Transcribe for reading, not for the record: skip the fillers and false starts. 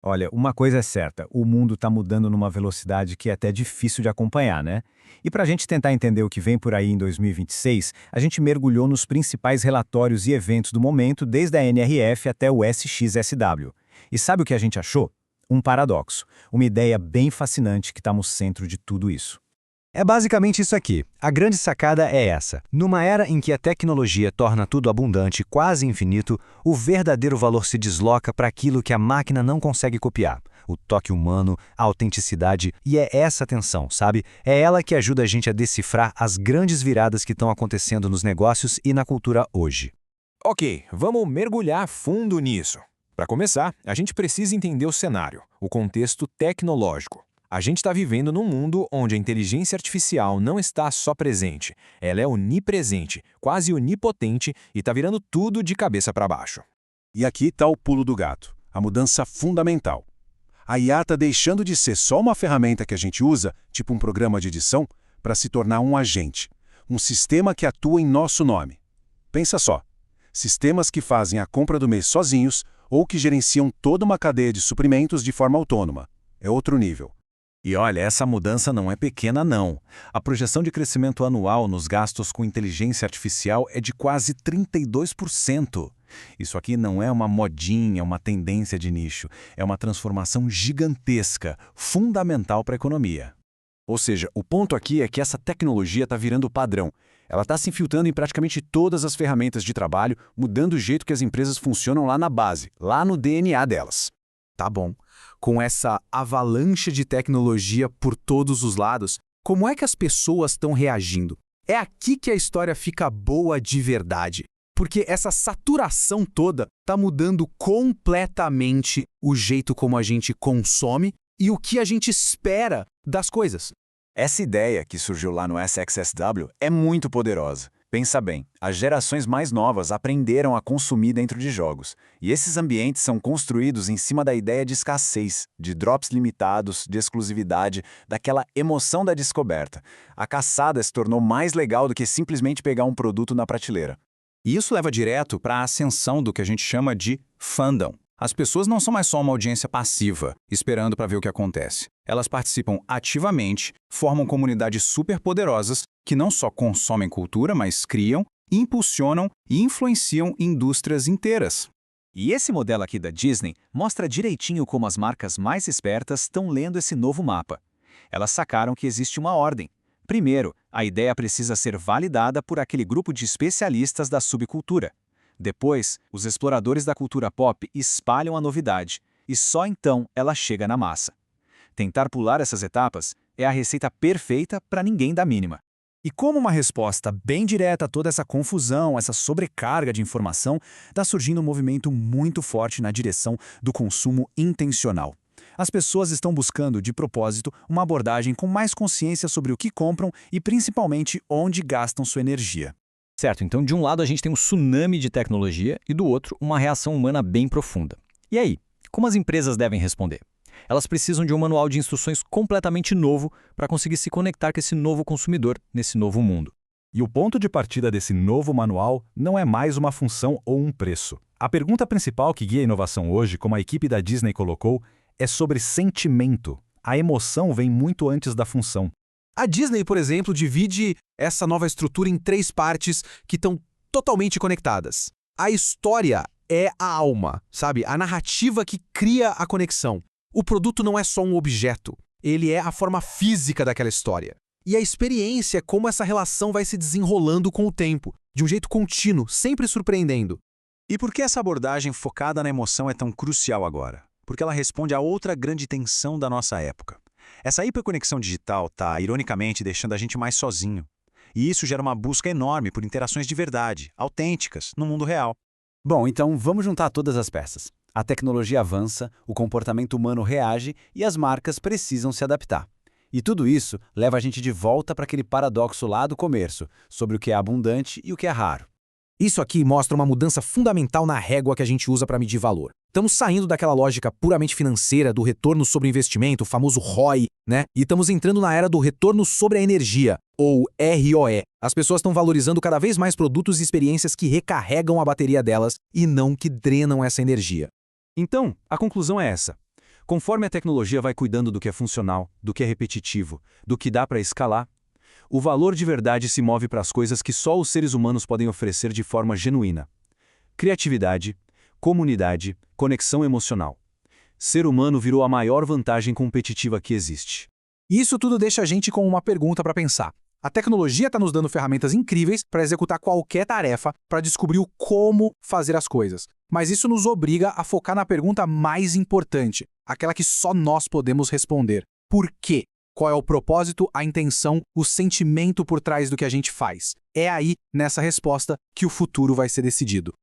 Olha, uma coisa é certa, o mundo está mudando numa velocidade que é até difícil de acompanhar, né? E para a gente tentar entender o que vem por aí em 2026, a gente mergulhou nos principais relatórios e eventos do momento, desde a NRF até o SXSW. E sabe o que a gente achou? Um paradoxo, uma ideia bem fascinante que está no centro de tudo isso. É basicamente isso aqui. A grande sacada é essa. Numa era em que a tecnologia torna tudo abundante, quase infinito, o verdadeiro valor se desloca para aquilo que a máquina não consegue copiar. O toque humano, a autenticidade, e é essa tensão, sabe? É ela que ajuda a gente a decifrar as grandes viradas que estão acontecendo nos negócios e na cultura hoje. Ok, vamos mergulhar fundo nisso. Para começar, a gente precisa entender o cenário, o contexto tecnológico. A gente está vivendo num mundo onde a inteligência artificial não está só presente, ela é onipresente, quase onipotente e está virando tudo de cabeça para baixo. E aqui está o pulo do gato, a mudança fundamental. A IA está deixando de ser só uma ferramenta que a gente usa, tipo um programa de edição, para se tornar um agente, um sistema que atua em nosso nome. Pensa só, sistemas que fazem a compra do mês sozinhos ou que gerenciam toda uma cadeia de suprimentos de forma autônoma. É outro nível. E olha, essa mudança não é pequena não. A projeção de crescimento anual nos gastos com inteligência artificial é de quase 32%. Isso aqui não é uma modinha, uma tendência de nicho. É uma transformação gigantesca, fundamental para a economia. Ou seja, o ponto aqui é que essa tecnologia está virando padrão. Ela está se infiltrando em praticamente todas as ferramentas de trabalho, mudando o jeito que as empresas funcionam lá na base, lá no DNA delas. Tá bom. Com essa avalanche de tecnologia por todos os lados, como é que as pessoas estão reagindo? É aqui que a história fica boa de verdade. Porque essa saturação toda está mudando completamente o jeito como a gente consome e o que a gente espera das coisas. Essa ideia que surgiu lá no SXSW é muito poderosa. Pensa bem, as gerações mais novas aprenderam a consumir dentro de jogos. E esses ambientes são construídos em cima da ideia de escassez, de drops limitados, de exclusividade, daquela emoção da descoberta. A caçada se tornou mais legal do que simplesmente pegar um produto na prateleira. E isso leva direto para a ascensão do que a gente chama de fandom. As pessoas não são mais só uma audiência passiva, esperando para ver o que acontece. Elas participam ativamente, formam comunidades superpoderosas que não só consomem cultura, mas criam, impulsionam e influenciam indústrias inteiras. E esse modelo aqui da Disney mostra direitinho como as marcas mais espertas estão lendo esse novo mapa. Elas sacaram que existe uma ordem. Primeiro, a ideia precisa ser validada por aquele grupo de especialistas da subcultura. Depois, os exploradores da cultura pop espalham a novidade, e só então ela chega na massa. Tentar pular essas etapas é a receita perfeita para ninguém dar mínima. E como uma resposta bem direta a toda essa confusão, essa sobrecarga de informação, está surgindo um movimento muito forte na direção do consumo intencional. As pessoas estão buscando, de propósito, uma abordagem com mais consciência sobre o que compram e principalmente onde gastam sua energia. Certo, então de um lado a gente tem um tsunami de tecnologia e do outro uma reação humana bem profunda. E aí, como as empresas devem responder? Elas precisam de um manual de instruções completamente novo para conseguir se conectar com esse novo consumidor nesse novo mundo. E o ponto de partida desse novo manual não é mais uma função ou um preço. A pergunta principal que guia a inovação hoje, como a equipe da Disney colocou, é sobre sentimento. A emoção vem muito antes da função. A Disney, por exemplo, divide essa nova estrutura em 3 partes que estão totalmente conectadas. A história é a alma, sabe? A narrativa que cria a conexão. O produto não é só um objeto, ele é a forma física daquela história. E a experiência é como essa relação vai se desenrolando com o tempo, de um jeito contínuo, sempre surpreendendo. E por que essa abordagem focada na emoção é tão crucial agora? Porque ela responde a outra grande tensão da nossa época. Essa hiperconexão digital está, ironicamente, deixando a gente mais sozinho. E isso gera uma busca enorme por interações de verdade, autênticas, no mundo real. Bom, então vamos juntar todas as peças. A tecnologia avança, o comportamento humano reage e as marcas precisam se adaptar. E tudo isso leva a gente de volta para aquele paradoxo lá do começo, sobre o que é abundante e o que é raro. Isso aqui mostra uma mudança fundamental na régua que a gente usa para medir valor. Estamos saindo daquela lógica puramente financeira do retorno sobre investimento, o famoso ROI, né? E estamos entrando na era do retorno sobre a energia, ou ROE. As pessoas estão valorizando cada vez mais produtos e experiências que recarregam a bateria delas e não que drenam essa energia. Então, a conclusão é essa. Conforme a tecnologia vai cuidando do que é funcional, do que é repetitivo, do que dá para escalar, o valor de verdade se move para as coisas que só os seres humanos podem oferecer de forma genuína. Criatividade, comunidade, conexão emocional. Ser humano virou a maior vantagem competitiva que existe. Isso tudo deixa a gente com uma pergunta para pensar. A tecnologia está nos dando ferramentas incríveis para executar qualquer tarefa, para descobrir o como fazer as coisas. Mas isso nos obriga a focar na pergunta mais importante, aquela que só nós podemos responder. Por quê? Qual é o propósito, a intenção, o sentimento por trás do que a gente faz? É aí, nessa resposta, que o futuro vai ser decidido.